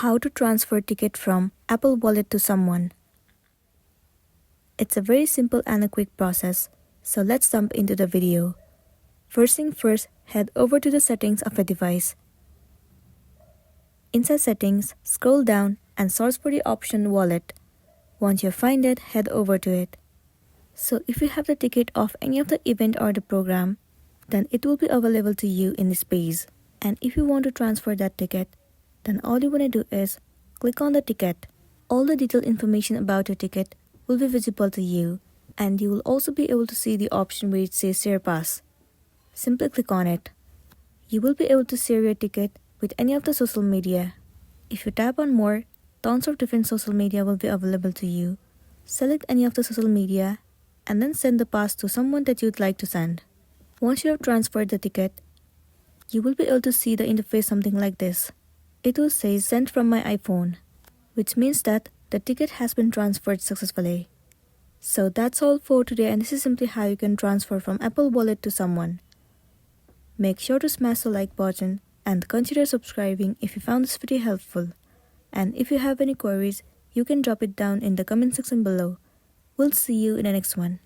How to transfer ticket from Apple Wallet to someone. It's a very simple and a quick process, so let's jump into the video. First thing first, head over to the settings of a device. Inside settings, scroll down and search for the option wallet. Once you find it, head over to it. So if you have the ticket of any of the event or the program, then it will be available to you in this page. And if you want to transfer that ticket, then all you want to do is click on the ticket. All the detailed information about your ticket will be visible to you, and you will also be able to see the option where it says Share Pass. Simply click on it. You will be able to share your ticket with any of the social media. If you tap on More, tons of different social media will be available to you. Select any of the social media and then send the pass to someone that you'd like to send. Once you have transferred the ticket, you will be able to see the interface something like this. It will say Sent from my iPhone, which means that the ticket has been transferred successfully. So that's all for today, and this is simply how you can transfer from Apple Wallet to someone. Make sure to smash the like button and consider subscribing if you found this video helpful. And if you have any queries, you can drop it down in the comment section below. We'll see you in the next one.